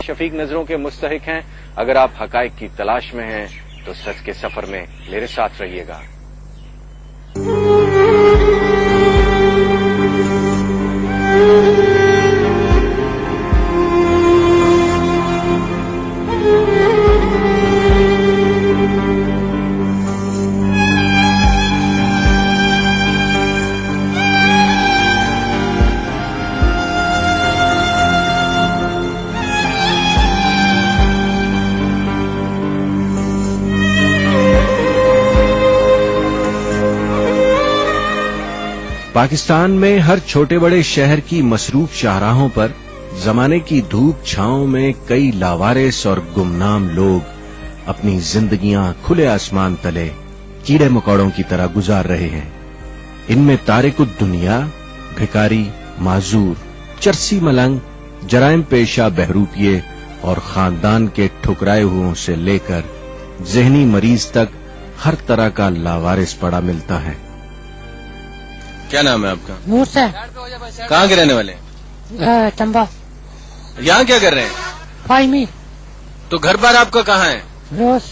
शफीक नजरों के मुस्तहिक हैं। अगर आप हकाइक की तलाश में हैं तो सच के सफर में मेरे साथ रहिएगा। पाकिस्तान में हर छोटे बड़े शहर की मसरूफ शाहराहों पर जमाने की धूप छांव में कई लावारिस और गुमनाम लोग अपनी जिंदगियां खुले आसमान तले कीड़े मकोड़ों की तरह गुजार रहे हैं। इनमें तारिकुद दुनिया, भिकारी, माजूर, चरसी मलंग, जराइम पेशा बहरूपिये और खानदान के ठुकराए हुओं से लेकर जहनी मरीज तक हर तरह का लावारिस पड़ा मिलता है। क्या नाम है आपका? मूसा। कहाँ के रहने वाले? चंबा। यहाँ क्या कर रहे हैं? फाइमी। तो घर बार आपका कहाँ है? रोज।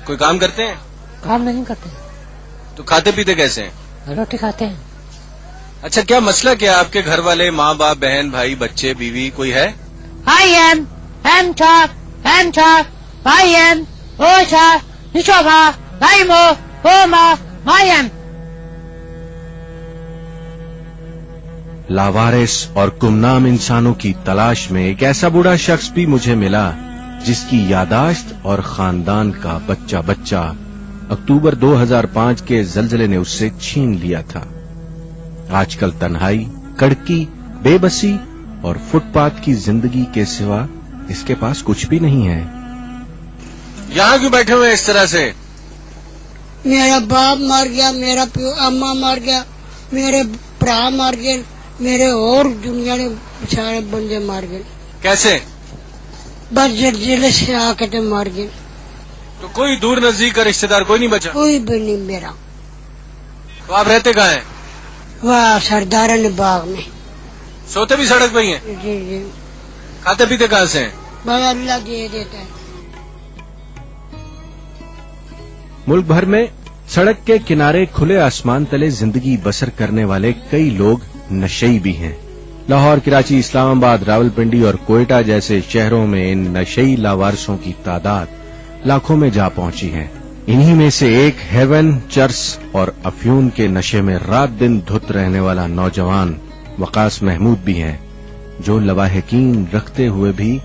कोई काम करते हैं? काम नहीं करते। तो खाते पीते कैसे हैं? रोटी खाते हैं। अच्छा, क्या मसला क्या? आपके घर वाले माँ बाप, बहन, भाई, बच्चे, बीवी कोई है? I am Chak, I am Osha, Nishova, Naimo, Oma, Mayam। लावारिस और गुमनाम इंसानों की तलाश में एक ऐसा बूढ़ा शख्स भी मुझे मिला जिसकी यादाश्त और खानदान का बच्चा बच्चा अक्टूबर 2005 के जलजले ने उससे छीन लिया था। आजकल तन्हाई, कड़की, बेबसी और फुटपाथ की जिंदगी के सिवा इसके पास कुछ भी नहीं है। यहाँ क्यों बैठे हुए इस तरह से? मेरा बाप मर गया, मेरा अम्मा मर गया, मेरे भरा मर गए, मेरे और दुनिया ने सारे बंदे मार गए। कैसे? बस जलजिले से आके मार गए। तो कोई दूर नजदीक का रिश्तेदार कोई नहीं बचा? कोई भी नहीं मेरा। तो आप रहते कहाँ हैं? वाह, सरदारानी बाग में। सोते भी सड़क पे ही हैं? जी जी। खाते पीते कहाँ से हैं? बस अल्लाह दे देता है। मुल्क भर में सड़क के किनारे खुले आसमान तले जिंदगी बसर करने वाले कई लोग नशेई भी हैं। लाहौर, कराची, इस्लामाबाद, रावलपिंडी और कोयटा जैसे शहरों में इन नशेई लावारिसों की तादाद लाखों में जा पहुंची है। इन्हीं में से एक हेवन, चर्स और अफ्यून के नशे में रात दिन धुत रहने वाला नौजवान वकास महमूद भी है, जो लवाहिकीन रखते हुए भी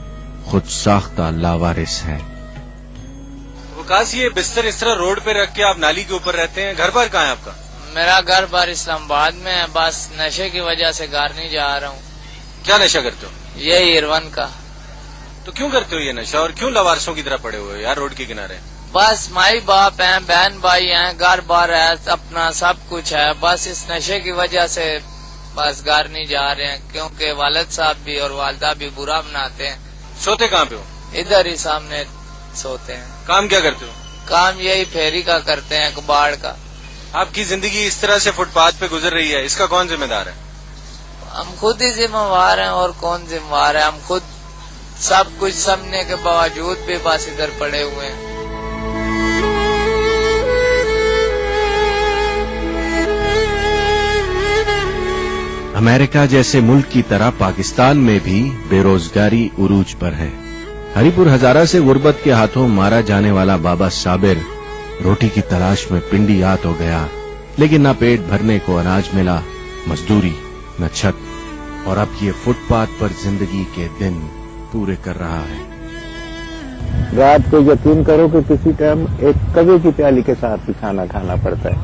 खुद साख्ता लावारिस है। वकास, ये बिस्तर इस तरह रोड पे रख के आप नाली के ऊपर रहते हैं, घर बार कहाँ है आपका? मेरा घर बार इस्लामाबाद में है, बस नशे की वजह से घर नहीं जा रहा हूँ। क्या नशा करते हो? ये हिरवन का। तो क्यों करते हो ये नशा और क्यों लवारिसों की तरह पड़े हुए हो यार रोड के किनारे? बस माई बाप हैं, बहन भाई हैं, घर बार है, अपना सब कुछ है, बस इस नशे की वजह से बस घर नहीं जा रहे हैं, क्योंकि वालिद साहब भी और वालदा भी बुरा मनाते हैं। सोते कहाँ पे हो? इधर ही सामने सोते हैं। काम क्या करते हो? काम यही फेरी का करते हैं, कबाड़ का। आपकी जिंदगी इस तरह से फुटपाथ पे गुजर रही है, इसका कौन जिम्मेदार है? हम खुद ही जिम्मेवार हैं, और कौन जिम्मेवार है? हम खुद सब कुछ समझने के बावजूद भी बस इधर पड़े हुए हैं। अमेरिका जैसे मुल्क की तरह पाकिस्तान में भी बेरोजगारी उरूज पर है। हरिपुर हजारा से गुर्बत के हाथों मारा जाने वाला बाबा साबिर रोटी की तलाश में पिंडी आत हो गया, लेकिन न पेट भरने को अनाज मिला, मजदूरी, न छत, और अब ये फुटपाथ पर जिंदगी के दिन पूरे कर रहा है। रात को यकीन करो कि किसी टाइम एक कवे की प्याली के साथ भी खाना खाना पड़ता है।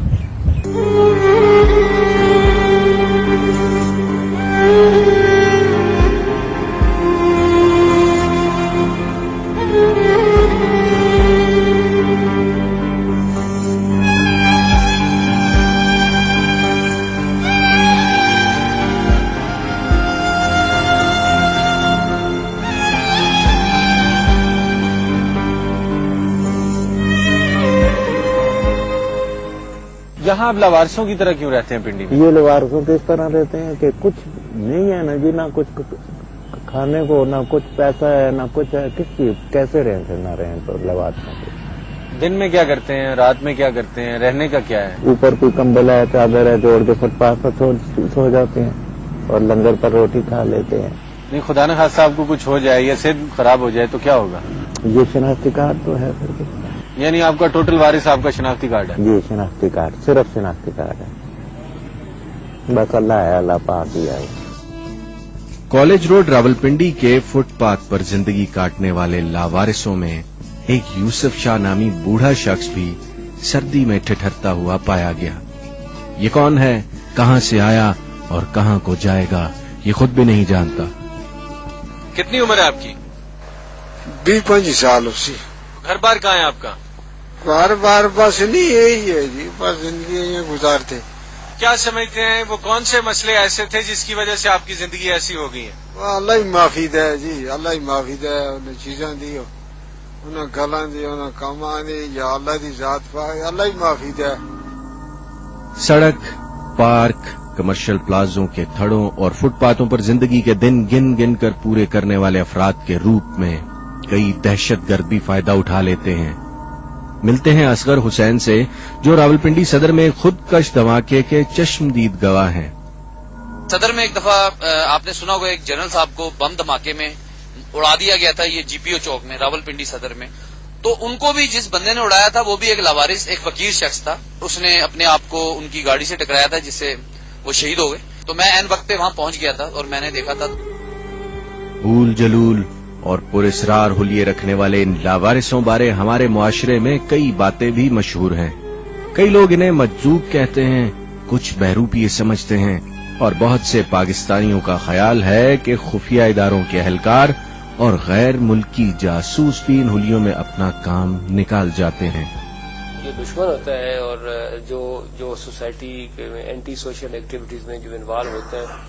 यहाँ आप लवारिसों की तरह क्यों रहते हैं पिंडी में? ये लवारिसों के इस तरह रहते हैं कि कुछ नहीं है ना जी, ना कुछ खाने को ना कुछ पैसा है ना कुछ है, किसकी कैसे रहें थे ना रहें तो लवाद में। दिन में क्या करते हैं, रात में क्या करते हैं, रहने का क्या है? ऊपर कोई कंबल है चादर है जोड़ के फुटपाथ पर सो जाते हैं और लंगर पर रोटी खा लेते हैं। नहीं, खुदा न खास्ता आपको कुछ हो जाए या सेहत खराब हो जाए तो क्या होगा? ये शनाख्ती कार्ड तो है फिर। यानी आपका टोटल वारिस आपका शनाख्ती कार्ड है? ये शनाख्ती कार्ड, सिर्फ शनाख्ती कार्ड है, बस अल्लाह है, अल्लाह पाक ही है। कॉलेज रोड रावलपिंडी के फुटपाथ पर जिंदगी काटने वाले लावारिसों में एक यूसुफ शाह नामी बूढ़ा शख्स भी सर्दी में ठिठरता हुआ पाया गया। ये कौन है, कहां से आया और कहां को जाएगा, ये खुद भी नहीं जानता। कितनी उम्र है आपकी? 20-25 साल उसी। घर बार कहाँ है आपका? बार बार बस नहीं यही है जी, बस जिंदगी यहाँ गुजारते। क्या समझते हैं वो कौन से मसले ऐसे थे जिसकी वजह से आपकी जिंदगी ऐसी हो गई है? अल्लाह ही माफी दे जी, अल्लाह ही माफी दे। उन्हें चीज़ां दी, उन्हें गलां दी, उन्हें कामां दी, या अल्लाह दी जात पाए, अल्लाह ही माफी दे। सड़क, पार्क, कमर्शियल प्लाजों के थड़ों और फुटपाथों पर जिंदगी के दिन गिन गिन कर पूरे करने वाले अफराद के रूप में कई दहशतगर्द भी फायदा उठा लेते हैं। मिलते हैं असगर हुसैन से, जो रावलपिंडी सदर में खुदकश धमाके के चश्मदीद गवाह हैं। सदर में एक दफा आपने सुना होगा, एक जनरल साहब को बम धमाके में उड़ा दिया गया था, ये जीपीओ चौक में रावलपिंडी सदर में। तो उनको भी जिस बंदे ने उड़ाया था वो भी एक लावारिस, एक फकीर शख्स था। उसने अपने आप को उनकी गाड़ी से टकराया था जिससे वो शहीद हो गए। तो मैं ऐन वक्त पे वहां पहुंच गया था और मैंने देखा था। ऊल जलूल और पुरस्रार हुलिये रखने वाले इन लावारिसों बारे हमारे मुआशरे में कई बातें भी मशहूर हैं। कई लोग इन्हें मजजूब कहते हैं, कुछ बहरूपी समझते हैं और बहुत से पाकिस्तानियों का ख्याल है कि खुफिया इदारों के एहलकार और गैर मुल्की जासूस भी इन हुलियों में अपना काम निकाल जाते हैं। जो दुश्मन होता है और जो सोसाइटी के एंटी सोशल एक्टिविटीज में जो इन्वॉल्व होते हैं,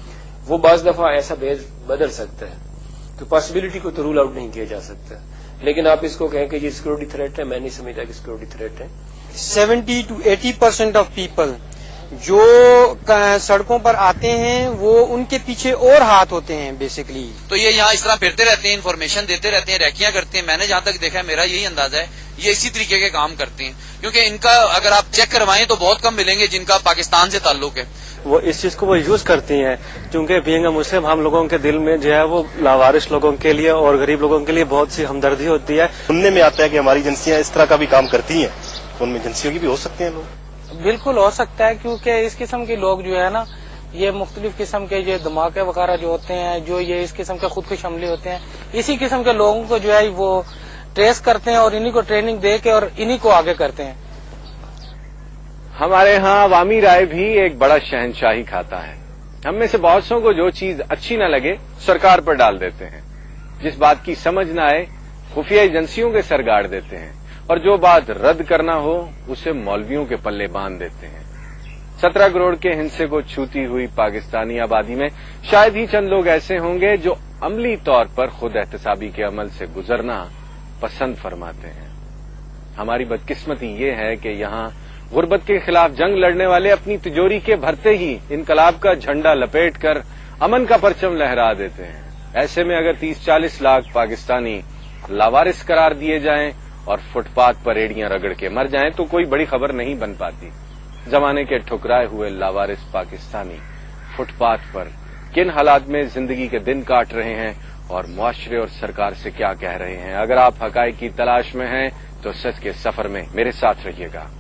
वो बाज दफा ऐसा भेद बदल सकता है। तो पॉसिबिलिटी को तो रूल आउट नहीं किया जा सकता, लेकिन आप इसको कहें कि ये सिक्योरिटी थ्रेट है, मैं नहीं समझता कि सिक्योरिटी थ्रेट है। 70 to 80% ऑफ पीपल जो सड़कों पर आते हैं वो उनके पीछे और हाथ होते हैं बेसिकली। तो ये यहाँ इस तरह फिरते रहते हैं, इन्फॉर्मेशन देते रहते हैं, रैकियां करते हैं। मैंने जहां तक देखा है, मेरा यही अंदाजा है, ये इसी तरीके के काम करते हैं। क्योंकि इनका अगर आप चेक करवाएं तो बहुत कम मिलेंगे जिनका पाकिस्तान से ताल्लुक है। वो इस चीज को वो यूज करती हैं, क्योंकि बीइंग अ मुस्लिम हम लोगों के दिल में जो है वो लावारिस लोगों के लिए और गरीब लोगों के लिए बहुत सी हमदर्दी होती है। सुनने में आता है कि हमारी एजेंसियां इस तरह का भी काम करती हैं, तो उनमें एजेंसियों की भी हो सकते हैं लोग। बिल्कुल हो सकता है, क्योंकि इस किस्म के लोग जो है ना, ये मुख्तलिफ किस्म के ये धमाके वगैरह जो होते हैं, जो ये इस किस्म के खुदकुश हमले होते हैं, इसी किस्म के लोगों को जो है वो ट्रेस करते हैं और इन्हीं को ट्रेनिंग दे के और इन्हीं को आगे करते हैं। हमारे यहाँ अवामी राय भी एक बड़ा शहनशाही खाता है। हम में से बहुत सौ को जो चीज अच्छी न लगे सरकार पर डाल देते हैं, जिस बात की समझ न आए खुफिया एजेंसियों के सर गाड़ देते हैं, और जो बात रद्द करना हो उसे मौलवियों के पल्ले बांध देते हैं। 17 करोड़ के हिस्से को छूती हुई पाकिस्तानी आबादी में शायद ही चंद लोग ऐसे होंगे जो अमली तौर पर खुद एहतसाबी के अमल से गुजरना पसंद फरमाते हैं। हमारी बदकिस्मती ये है कि यहाँ गुर्बत के खिलाफ जंग लड़ने वाले अपनी तिजोरी के भरते ही इनकलाब का झंडा लपेट कर अमन का परचम लहरा देते हैं। ऐसे में अगर 30-40 लाख पाकिस्तानी लावारिस करार दिए जाएं और फुटपाथ पर एड़ियां रगड़ के मर जाएं तो कोई बड़ी खबर नहीं बन पाती। जमाने के ठुकराए हुए लावारिस पाकिस्तानी फुटपाथ पर किन हालात में जिंदगी के दिन काट रहे हैं और मुआशरे और सरकार से क्या कह रहे हैं। अगर आप हकायक की तलाश में हैं तो सच के सफर में मेरे साथ रहिएगा।